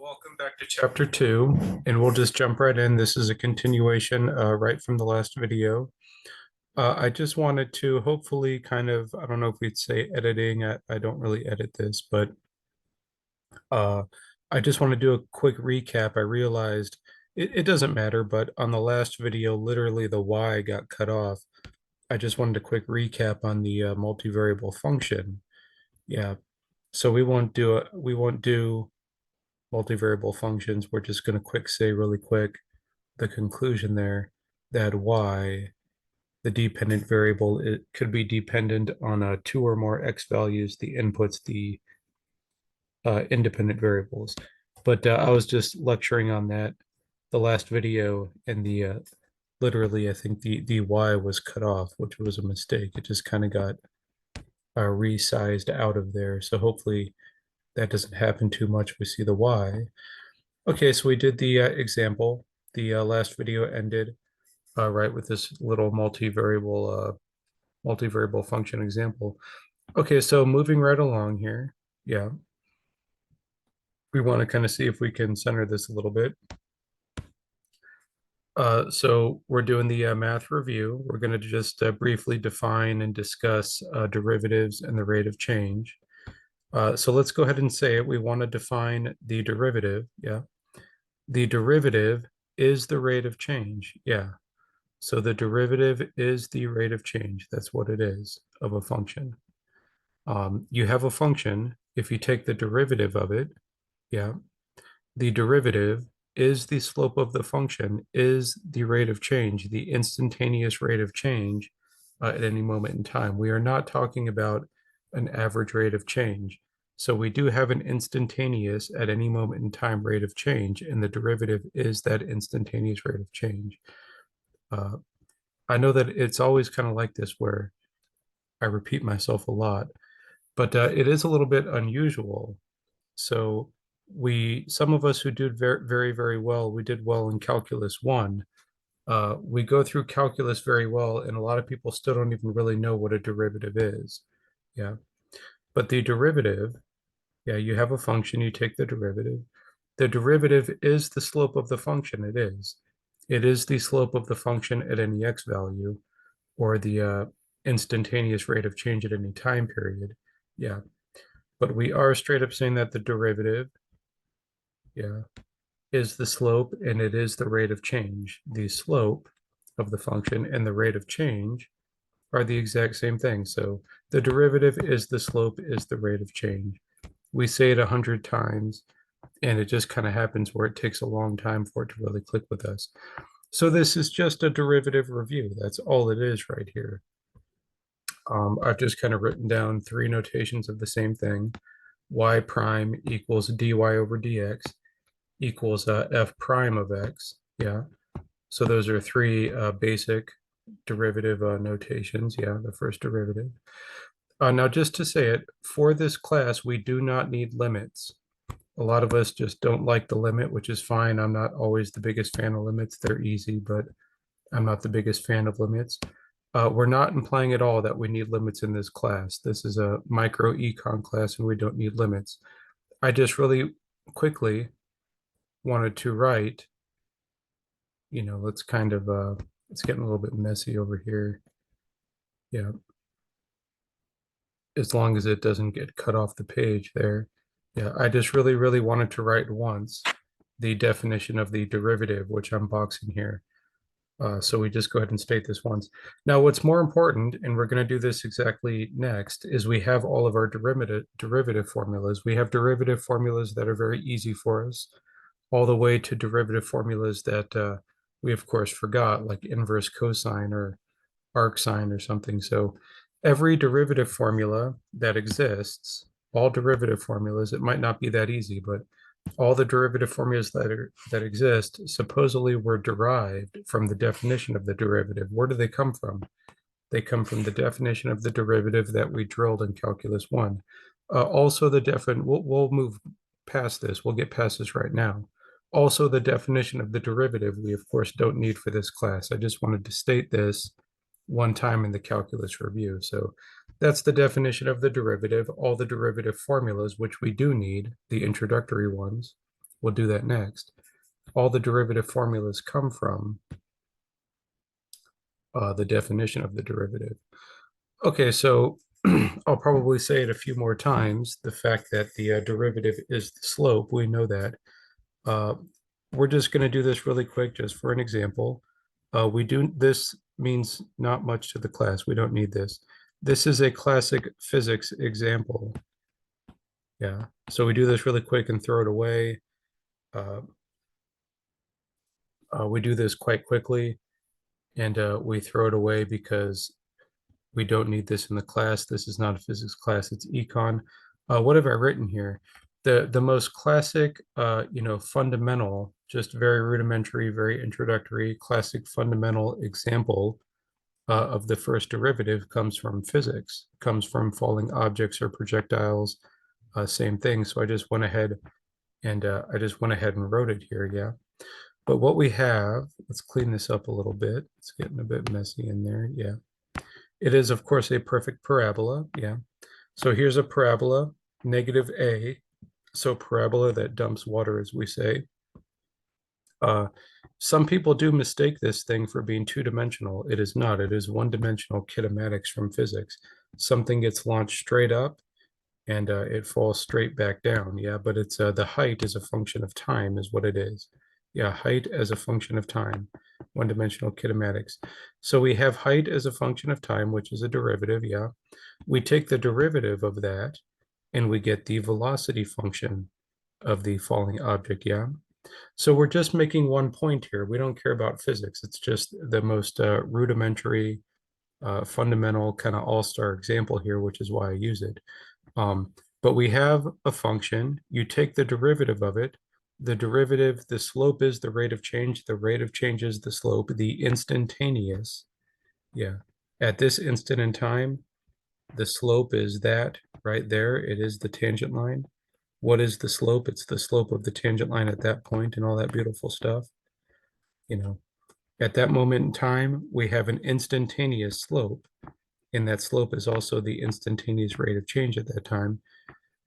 Welcome back to chapter 2, and we'll just jump right in. This is a continuation right from the last video. I just wanted to hopefully kind of, I don't know if we'd say editing, I don't really edit this, but uh, I just want to do a quick recap. I realized it doesn't matter, but on the last video, literally the Y got cut off. I just wanted a quick recap on the multivariable function. Yeah, so we won't do multivariable functions. We're just going to quick say really quick the conclusion there that y, the dependent variable, it could be dependent on two or more x values, the inputs, the independent variables. But I was just lecturing on that the last video, and the literally I think the y was cut off, which was a mistake. It just kind of got resized out of there. So hopefully that doesn't happen too much. We see the y. Okay, so we did the example. The last video ended right with this little multivariable function example. Okay, so moving right along here, yeah, we want to kind of see if we can center this a little bit. So we're doing the math review. We're going to just briefly define and discuss derivatives and the rate of change. So let's go ahead and say it. We want to define the derivative. Yeah, the derivative is the rate of change. Yeah. So the derivative is the rate of change. That's what it is of a function. You have a function. If you take the derivative of it, yeah, the derivative is the slope of the function, is the rate of change, the instantaneous rate of change at any moment in time. We are not talking about an average rate of change. So we do have an instantaneous at any moment in time rate of change, and the derivative is that instantaneous rate of change. Uh, I know that it's always kind of like this where I repeat myself a lot, but it is a little bit unusual. So some of us who did very, very, very well, we did well in calculus one. We go through calculus very well, and a lot of people still don't even really know what a derivative is. Yeah. But the derivative, yeah, you have a function, you take the derivative. The derivative is the slope of the function. It is. It is the slope of the function at any x value, or the instantaneous rate of change at any time period. Yeah. But we are straight up saying that the derivative, yeah, is the slope and it is the rate of change. The slope of the function and the rate of change are the exact same thing. So the derivative is the slope is the rate of change. We say it 100 times, and it just kind of happens where it takes a long time for it to really click with us. So this is just a derivative review. That's all it is right here. I've just kind of written down three notations of the same thing. Y prime equals dy over dx equals f prime of x. Yeah. So those are three basic derivative notations. Yeah, the first derivative. Now, just to say it, for this class, we do not need limits. A lot of us just don't like the limit, which is fine. I'm not always the biggest fan of limits. They're easy, but I'm not the biggest fan of limits. We're not implying at all that we need limits in this class. This is a micro econ class and we don't need limits. I just really quickly wanted to write, let's kind of, it's getting a little bit messy over here. Yeah, as long as it doesn't get cut off the page there. Yeah, I just really, really wanted to write once the definition of the derivative, which I'm boxing here. So we just go ahead and state this once. Now, what's more important, and we're going to do this exactly next, is we have all of our derivative formulas. We have derivative formulas that are very easy for us, all the way to derivative formulas that we, of course, forgot, like inverse cosine or arcsine or something. So every derivative formula that exists, all derivative formulas, it might not be that easy, but all the derivative formulas that exist supposedly were derived from the definition of the derivative. Where do they come from? They come from the definition of the derivative that we drilled in calculus one. Also, we'll move past this. We'll get past this right now. Also, the definition of the derivative we of course don't need for this class. I just wanted to state this one time in the calculus review. So that's the definition of the derivative, all the derivative formulas, which we do need, the introductory ones. We'll do that next. All the derivative formulas come from the definition of the derivative. Okay, so I'll probably say it a few more times. The fact that the derivative is the slope, we know that. Uh, we're just going to do this really quick just for an example. This means not much to the class. We don't need this. This is a classic physics example. Yeah, so we do this really quick and throw it away. Uh, we do this quite quickly and we throw it away because we don't need this in the class. This is not a physics class, it's econ. What have I written here? The most classic, fundamental, just very rudimentary, very introductory, classic fundamental example of the first derivative comes from physics, comes from falling objects or projectiles, same thing. So I just went ahead and wrote it here, yeah. But what we have, let's clean this up a little bit. It's getting a bit messy in there, yeah. It is, of course, a perfect parabola, yeah. So here's a parabola, negative a, so parabola that dumps water, as we say. Some people do mistake this thing for being two-dimensional. It is not. It is one-dimensional kinematics from physics. Something gets launched straight up and it falls straight back down. Yeah, but it's the height is a function of time is what it is. Yeah, height as a function of time, one-dimensional kinematics. So we have height as a function of time, which is a derivative, yeah. We take the derivative of that and we get the velocity function of the falling object, yeah. So we're just making one point here. We don't care about physics. It's just the most rudimentary, fundamental kind of all-star example here, which is why I use it. But we have a function. You take the derivative of it. The derivative, the slope is the rate of change. The rate of change is the slope, the instantaneous. Yeah. At this instant in time, the slope is that right there. It is the tangent line. What is the slope? It's the slope of the tangent line at that point and all that beautiful stuff. You know, at that moment in time, we have an instantaneous slope, and that slope is also the instantaneous rate of change at that time.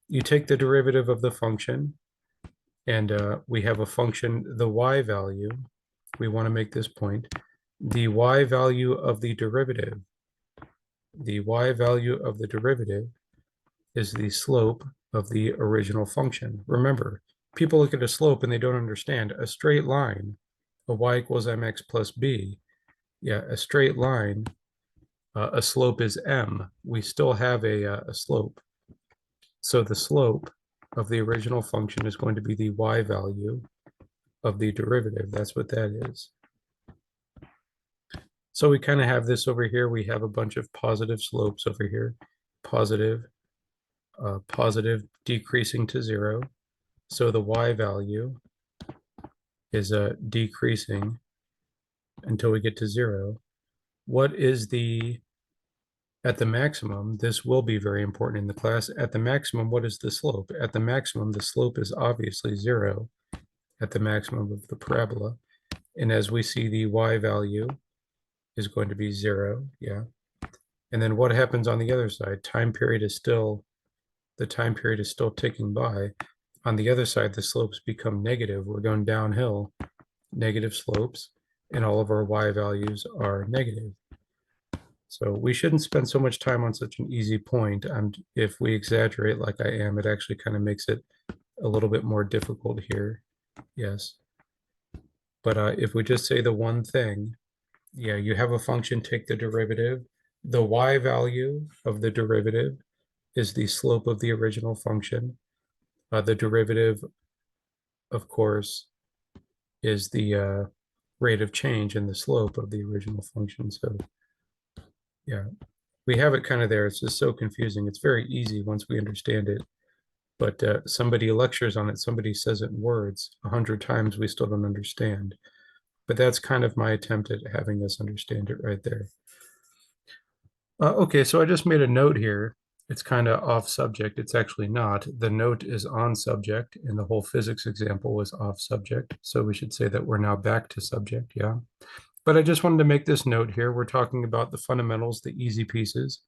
You take the derivative of the function, and we have a function, the y value. We want to make this point. The y value of the derivative, is the slope of the original function. Remember, people look at a slope and they don't understand. A straight line, a y equals mx plus b. Yeah, a straight line, a slope is m. We still have a slope. So the slope of the original function is going to be the y value of the derivative. That's what that is. So we kind of have this over here. We have a bunch of positive slopes over here. Positive, positive decreasing to 0. So the y value is decreasing until we get to 0. What is at the maximum, this will be very important in the class. At the maximum, what is the slope? At the maximum, the slope is obviously 0 at the maximum of the parabola. And as we see, the y value is going to be 0, yeah. And then what happens on the other side? The time period is still ticking by. On the other side, the slopes become negative. We're going downhill, negative slopes, and all of our y values are negative. So we shouldn't spend so much time on such an easy point. And if we exaggerate like I am, it actually kind of makes it a little bit more difficult here. Yes. But if we just say the one thing, yeah, you have a function, take the derivative. The y value of the derivative is the slope of the original function. The derivative, of course, is the rate of change in the slope of the original function. So yeah, we have it kind of there. It's just so confusing. It's very easy once we understand it. But somebody lectures on it, somebody says it in words 100 times, we still don't understand. But that's kind of my attempt at having us understand it right there. Okay, so I just made a note here. It's kind of off subject. It's actually not. The note is on subject, and the whole physics example was off subject. So we should say that we're now back to subject, yeah. But I just wanted to make this note here. We're talking about the fundamentals, the easy pieces.